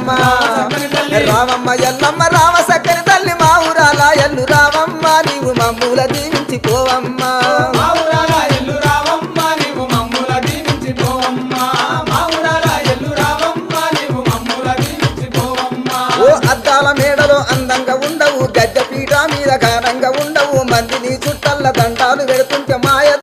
రావమ్మ రావమ్మ ఎల్లమ్మ రామ సక్కని తల్లి మా ఊరాల ఎల్లు రావమ్మ నీవు మమ్ముల దీవించి పోవమ్మా అద్దాల మేడలో అందంగా ఉండవు గడ్డ పీట మీద ఘనంగా ఉండవు మందిని చుట్టల్ల దండాలు పెడుతుంటే